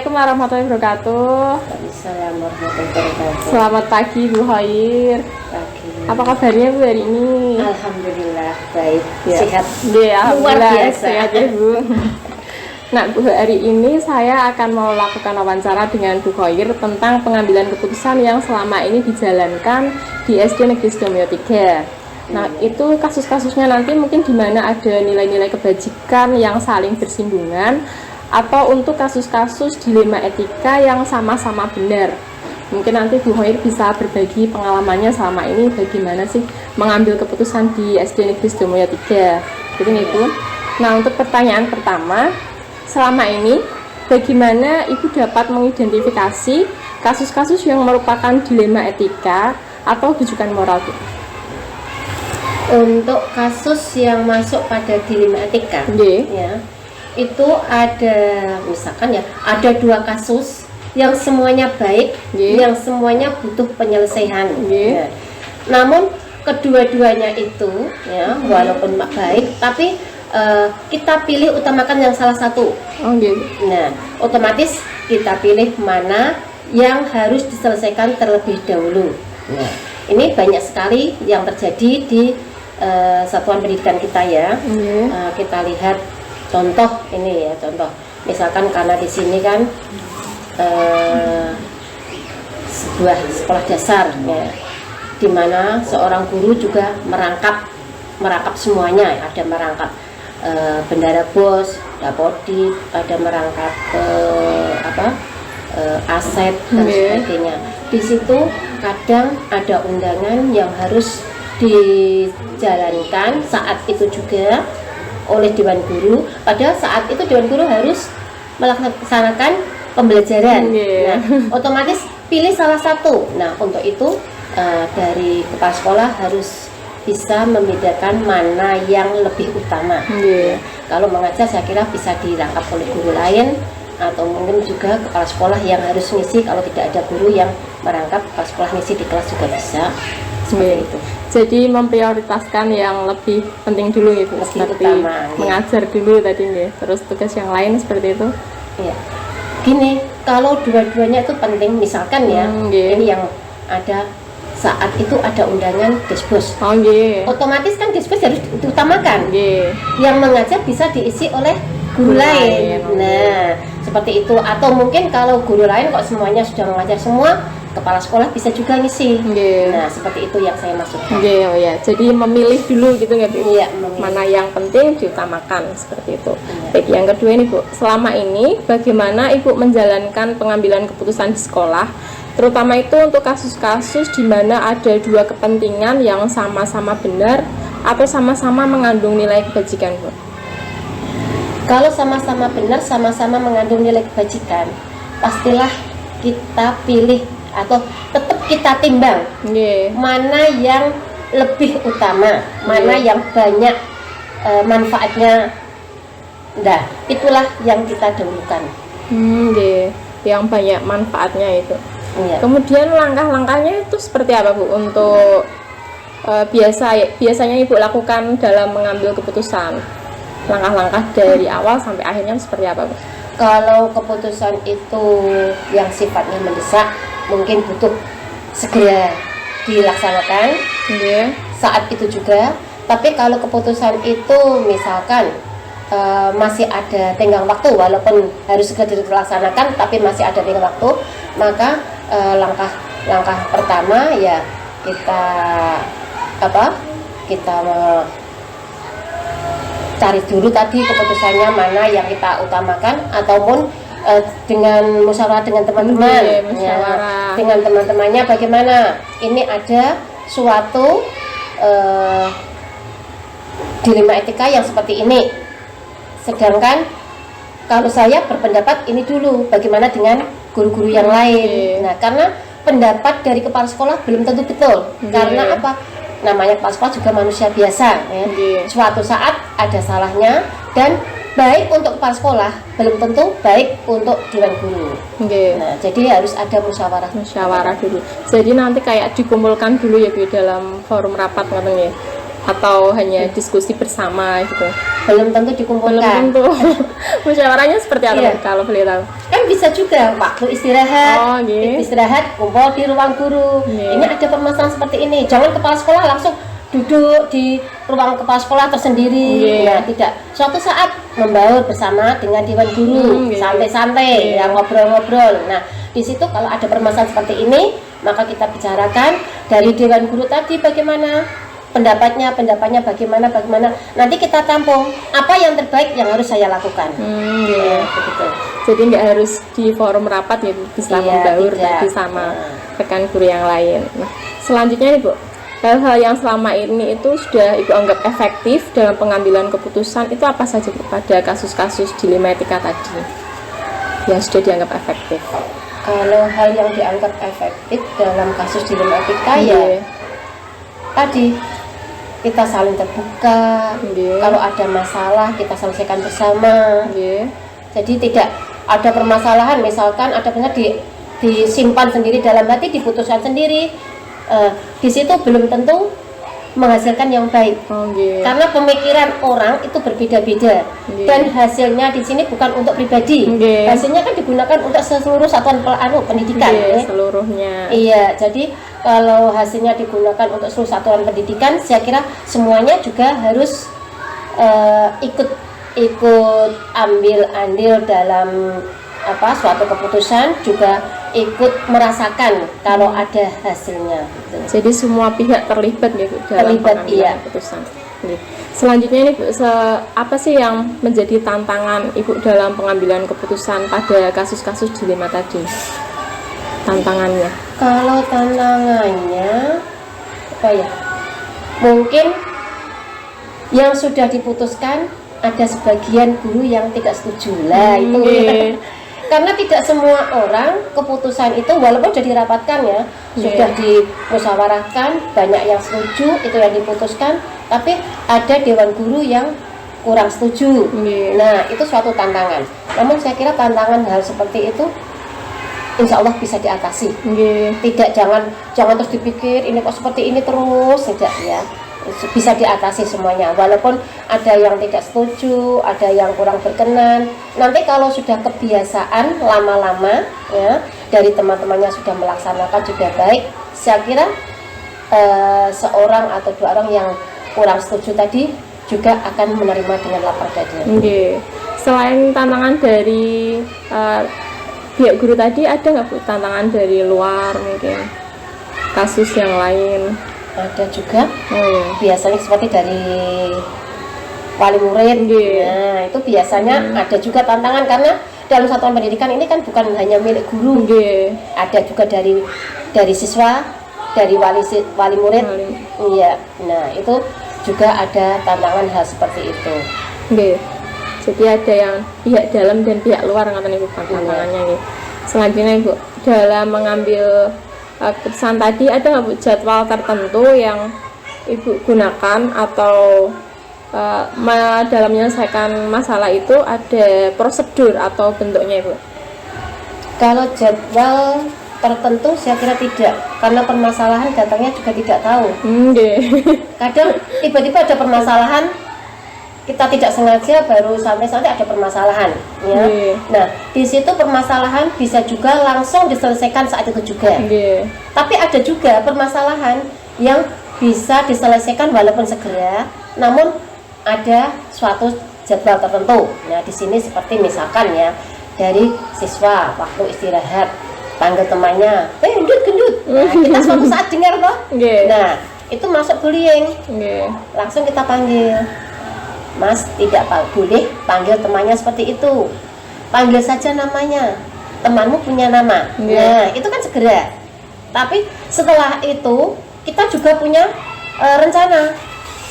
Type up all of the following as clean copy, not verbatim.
Assalamualaikum warahmatullahi wabarakatuh. Assalamualaikum warahmatullahi wabarakatuh. Selamat pagi Bu Khair. Pagi. Apa kabarnya Bu hari ini? Alhamdulillah baik, Ya. sehat. Ya, Luar alhamdulillah biasa. sehat ya Bu. Nah Bu, hari ini saya akan melakukan wawancara dengan Bu Khair tentang pengambilan keputusan yang selama ini dijalankan di SD Negeri Sidomulyo 3. Nah itu kasus-kasusnya nanti mungkin di mana ada nilai-nilai kebajikan yang saling bersinggungan, atau untuk kasus-kasus dilema etika yang sama-sama benar. Mungkin nanti Bu Khair bisa berbagi pengalamannya selama ini bagaimana sih mengambil keputusan di SD Negeri Sidomulyo 3. Gitu nih Bu. Nah untuk pertanyaan pertama, selama ini bagaimana Ibu dapat mengidentifikasi kasus-kasus yang merupakan dilema etika atau rujukan moral Bu? Untuk kasus yang masuk pada dilema etika, ya, itu ada misalkan ya ada 2 kasus yang semuanya baik, yang semuanya butuh penyelesaian. Ya. Namun kedua-duanya itu ya walaupun baik, tapi kita pilih utamakan yang salah satu. Nah, otomatis kita pilih mana yang harus diselesaikan terlebih dahulu. Nah, ini banyak sekali yang terjadi di satuan pendidikan kita ya. Kita lihat contoh ini ya, contoh misalkan karena di sini kan sebuah sekolah dasar ya, di mana seorang guru juga merangkap semuanya, ada merangkap bendara bos, dapodik, ada merangkap aset dan sebagainya. Di situ kadang ada undangan yang harus dijalankan saat itu juga oleh Dewan Guru. Pada saat itu Dewan Guru harus melaksanakan pembelajaran. Nah, otomatis pilih salah satu. Nah, untuk itu dari kepala sekolah harus bisa membedakan mana yang lebih utama. Kalau mengajar saya kira bisa dirangkap oleh guru lain, atau mungkin juga kepala sekolah yang harus ngisi. Kalau tidak ada guru yang merangkap, kepala sekolah ngisi di kelas juga bisa. Seperti itu. Jadi memprioritaskan yang lebih penting dulu itu, seperti utama, mengajar dulu tadi nih, terus tugas yang lain seperti itu. Iya. Gini, kalau dua-duanya itu penting, misalkan ya, ini yang ada saat itu ada undangan desbos. Otomatis kan desbos harus diutamakan. Yang mengajar bisa diisi oleh guru lain. Nah, seperti itu. Atau mungkin kalau guru lain kok semuanya sudah mengajar semua, kepala sekolah bisa juga ngisi. Nah, seperti itu yang saya maksudkan. Jadi memilih dulu gitu nggak Bu? Iya, mana yang penting diutamakan, seperti itu. Baik, yang kedua ini Bu, selama ini bagaimana Ibu menjalankan pengambilan keputusan di sekolah, terutama itu untuk kasus-kasus di mana ada 2 kepentingan yang sama-sama benar atau sama-sama mengandung nilai kebajikan Bu? Kalau sama-sama benar, sama-sama mengandung nilai kebajikan, pastilah kita pilih atau tetap kita timbang mana yang lebih utama, mana yang banyak manfaatnya. Nah, itulah yang kita dahulukan. Yang banyak manfaatnya itu. Kemudian langkah-langkahnya itu seperti apa Bu untuk biasanya Ibu lakukan dalam mengambil keputusan? Langkah-langkah dari awal sampai akhirnya seperti apa Bu? Kalau keputusan itu yang sifatnya mendesak, mungkin butuh segera dilaksanakan saat itu juga. Tapi kalau keputusan itu misalkan masih ada tenggang waktu, walaupun harus segera dilaksanakan tapi masih ada tenggang waktu, maka langkah pertama ya kita cari dulu tadi keputusannya mana yang kita utamakan, ataupun dengan musyawarah dengan teman-teman, dengan teman-temannya bagaimana ini ada suatu dilema etika yang seperti ini, sedangkan kalau saya berpendapat ini dulu, bagaimana dengan guru-guru yang lain. Nah, karena pendapat dari kepala sekolah belum tentu betul. Karena apa? Namanya kepala sekolah juga manusia biasa ya. Suatu saat ada salahnya, dan baik untuk kepala sekolah belum tentu baik untuk dewan guru. Nah, jadi harus ada musyawarah dulu. Jadi nanti kayak dikumpulkan dulu ya Bu dalam forum rapat katanya, atau hanya diskusi bersama gitu? Belum tentu dikumpulkan. Belum tentu. Musyawarahnya seperti apa kalau boleh tahu? Kan bisa bisa juga waktu istirahat, istirahat kumpul di ruang guru. Ini ada permasalahan seperti ini, jangan kepala sekolah langsung duduk di ruang kepala sekolah tersendiri. Nah, tidak, suatu saat membaur bersama dengan dewan guru, santai-santai, yang ngobrol-ngobrol. Nah, di situ kalau ada permasalahan seperti ini, maka kita bicarakan dari dewan guru tadi bagaimana pendapatnya bagaimana. Nanti kita tampung apa yang terbaik yang harus saya lakukan. Begitu. Jadi nggak harus di forum rapat ya, bisa membaur tadi sama rekan guru yang lain. Nah, selanjutnya nih Bu, hal-hal yang selama ini itu sudah Ibu anggap efektif dalam pengambilan keputusan itu apa saja Bu, pada kasus-kasus dilema etika tadi yang sudah dianggap efektif? Kalau hal yang dianggap efektif dalam kasus dilema etika ya tadi kita saling terbuka, kalau ada masalah kita selesaikan bersama. Jadi tidak ada permasalahan, misalkan ada benar disimpan sendiri dalam hati, diputuskan sendiri. Di situ belum tentu menghasilkan yang baik, karena pemikiran orang itu berbeda-beda, dan hasilnya di sini bukan untuk pribadi, hasilnya kan digunakan untuk seluruh satuan pendidikan, seluruhnya. Iya, jadi kalau hasilnya digunakan untuk seluruh satuan pendidikan, saya kira semuanya juga harus ikut ambil andil dalam suatu keputusan, juga ikut merasakan kalau ada hasilnya gitu. Jadi semua pihak terlibat ya Bu dalam pengambilan keputusan. Selanjutnya ini Bu, apa sih yang menjadi tantangan Ibu dalam pengambilan keputusan pada kasus-kasus dilema tadi? Tantangannya? Kalau tantangannya apa ya? Mungkin yang sudah diputuskan ada sebagian guru yang tidak setuju lah itu. Karena tidak semua orang keputusan itu walaupun sudah dirapatkan ya, sudah dimusyawarahkan, banyak yang setuju itu yang diputuskan, tapi ada dewan guru yang kurang setuju. Nah, itu suatu tantangan. Namun saya kira tantangan hal seperti itu insya Allah bisa diatasi. Tidak, jangan terus dipikir ini kok seperti ini terus, tidak ya. Bisa diatasi semuanya, walaupun ada yang tidak setuju, ada yang kurang berkenan. Nanti kalau sudah kebiasaan lama-lama ya, dari teman-temannya sudah melaksanakan juga baik, saya kira seorang atau dua orang yang kurang setuju tadi juga akan menerima dengan lapang dada. Selain tantangan dari pihak guru tadi, ada nggak Bu tantangan dari luar, mungkin kasus yang lain? Ada juga, biasanya seperti dari wali murid. Nah, itu biasanya ada juga tantangan, karena dalam satuan pendidikan ini kan bukan hanya milik guru, ada juga dari siswa, dari wali murid. Iya, nah itu juga ada tantangan hal seperti itu. Jadi ada yang pihak dalam dan pihak luar, ngatakan Ibu tantangannya. Selanjutnya Ibu, dalam mengambil keputusan tadi, ada nggak Bu jadwal tertentu yang Ibu gunakan atau dalam menyelesaikan masalah itu ada prosedur atau bentuknya Ibu? Kalau jadwal tertentu saya kira tidak, karena permasalahan datangnya juga tidak tahu. Kadang tiba-tiba ada permasalahan, kita tidak sengaja baru sampai ada permasalahan ya. Nah, di situ permasalahan bisa juga langsung diselesaikan saat itu juga. Tapi ada juga permasalahan yang bisa diselesaikan walaupun segera, namun ada suatu jadwal tertentu. Nah, di sini seperti misalkan ya, dari siswa waktu istirahat panggil temannya, gendut. Nah, kita suatu saat dengar toh. Nah, itu masuk bullying. Langsung kita panggil. Mas, tidak boleh panggil temannya seperti itu. Panggil saja namanya. Temanmu punya nama. Nah, itu kan segera. Tapi setelah itu kita juga punya rencana.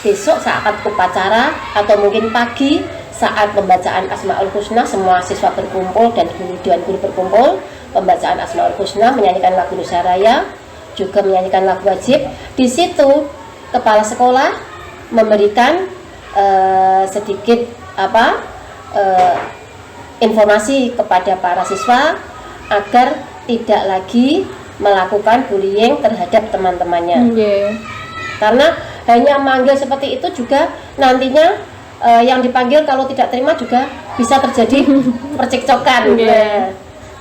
Besok saat upacara atau mungkin pagi saat pembacaan Asmaul Husna, semua siswa berkumpul dan dewan guru berkumpul, pembacaan Asmaul Husna, menyanyikan lagu Nusa Raya, juga menyanyikan lagu wajib. Di situ kepala sekolah memberikan sedikit informasi kepada para siswa agar tidak lagi melakukan bullying terhadap teman-temannya. Karena hanya manggil seperti itu juga nantinya yang dipanggil kalau tidak terima juga bisa terjadi percekcokan.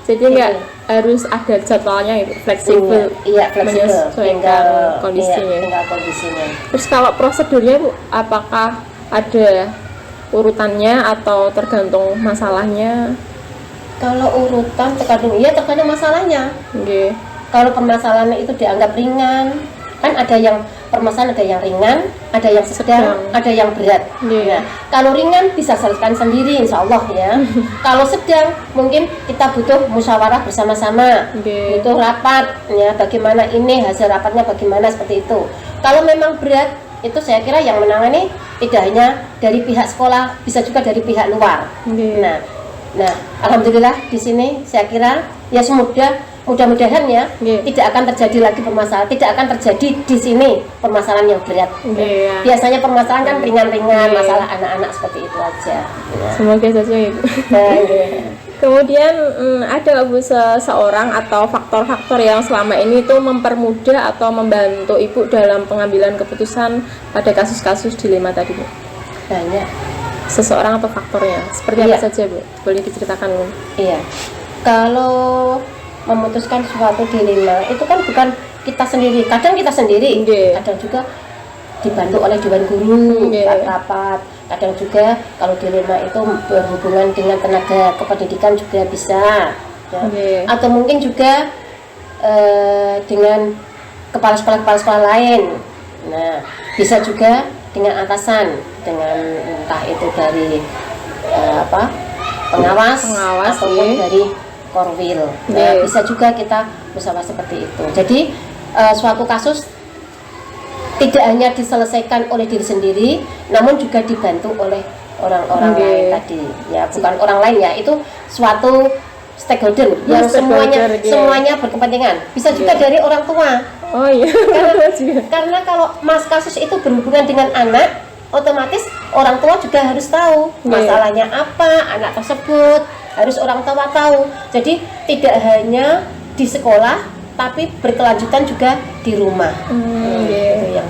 Jadi nggak harus ada jadwalnya itu, fleksibel. Iya, fleksibel. Menyesuaikan kondisinya. Iya, tinggal kondisinya. Terus kalau prosedurnya Bu, apakah ada urutannya atau tergantung masalahnya? Kalau urutan tergantung masalahnya. Okay. Kalau permasalahannya itu dianggap ringan, kan ada yang permasalahan, ada yang ringan, ada yang sedang, ada yang berat. Yeah. Nah, kalau ringan bisa selesaikan sendiri, insya Allah ya. Kalau sedang mungkin kita butuh musyawarah bersama-sama, butuh rapat ya. Bagaimana ini hasil rapatnya, bagaimana seperti itu. Kalau memang berat, itu saya kira yang menangani tidak hanya dari pihak sekolah, bisa juga dari pihak luar. Nah, alhamdulillah di sini saya kira ya mudah-mudahan ya tidak akan terjadi lagi permasalahan, tidak akan terjadi di sini permasalahan yang berat. Biasanya permasalahan kan ringan-ringan, masalah anak-anak seperti itu aja. Semoga sesuai Ibu. Kemudian ada Bu seseorang atau faktor-faktor yang selama ini itu mempermudah atau membantu Ibu dalam pengambilan keputusan pada kasus-kasus dilema tadi Bu? Banyak. Seseorang atau faktornya seperti apa saja Bu? Boleh diceritakan Bu? Iya. Kalau memutuskan suatu dilema itu kan bukan kita sendiri, kadang kita sendiri, kadang juga dibantu oleh dewan guru, rapat. Kadang juga kalau dilema itu berhubungan dengan tenaga kependidikan juga bisa ya. Atau mungkin juga dengan kepala sekolah lain. Nah, bisa juga dengan atasan, dengan entah itu dari pengawas ataupun dari korwil. Nah, bisa juga kita musyawarah seperti itu. Jadi suatu kasus tidak hanya diselesaikan oleh diri sendiri, namun juga dibantu oleh orang-orang lain tadi. Ya, bukan orang lain ya, itu suatu stakeholder yang semuanya berkepentingan. Bisa juga dari orang tua. Oh iya. Karena kalau kasus itu berhubungan dengan anak, otomatis orang tua juga harus tahu masalahnya apa, anak tersebut harus orang tua tahu. Jadi tidak hanya di sekolah, tapi berkelanjutan juga di rumah. Itu yang.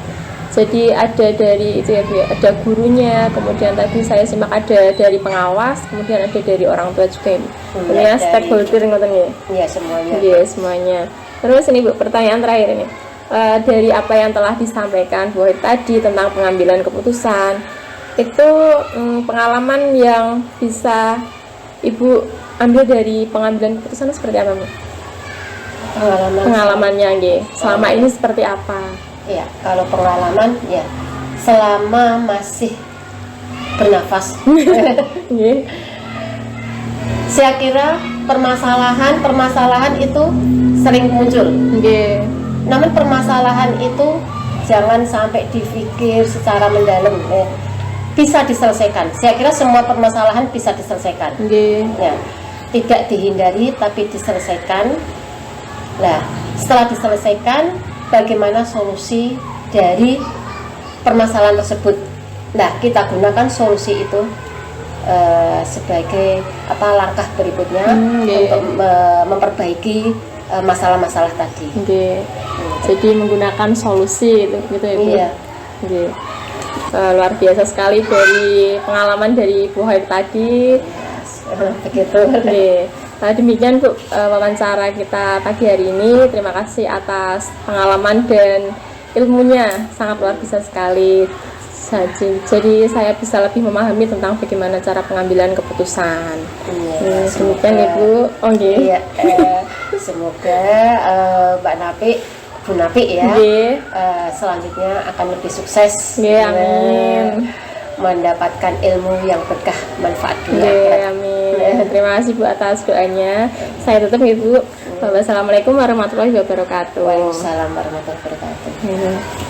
Jadi ada dari itu ya Bu, ada gurunya, kemudian tadi saya simak ada dari pengawas, kemudian ada dari orang tua juga Bu. Ini stakeholder ngoten ya. Iya, semuanya. Iya, semuanya. Terus ini Bu, pertanyaan terakhir ini. Dari apa yang telah disampaikan Bu tadi tentang pengambilan keputusan, itu pengalaman yang bisa Ibu ambil dari pengambilan keputusan seperti apa Bu? Pengalamannya selama ini seperti apa? Ya, kalau pengalaman ya selama masih bernafas. Saya kira permasalahan itu sering muncul. Namun permasalahan itu jangan sampai dipikir secara mendalam. Bisa diselesaikan. Saya kira semua permasalahan bisa diselesaikan. Ya, tidak dihindari tapi diselesaikan. Nah, setelah diselesaikan, bagaimana solusi dari permasalahan tersebut? Nah, kita gunakan solusi itu sebagai langkah berikutnya untuk memperbaiki masalah-masalah tadi. Jadi menggunakan solusi itu, gitu ya Bu? Iya. Luar biasa sekali dari pengalaman dari Bu Hair tadi. Begitu. Demikian Bu wawancara kita pagi hari ini. Terima kasih atas pengalaman dan ilmunya, sangat luar biasa sekali. Jadi saya bisa lebih memahami tentang bagaimana cara pengambilan keputusan. Demikian Ibu. Semoga Bu Napi ya selanjutnya akan lebih sukses. Amin. Mendapatkan ilmu yang berkah, manfaat dunia. Amin. Terima kasih Bu atas doanya. Saya tutup Ibu. Wassalamualaikum warahmatullahi wabarakatuh. Waalaikumsalam warahmatullahi wabarakatuh.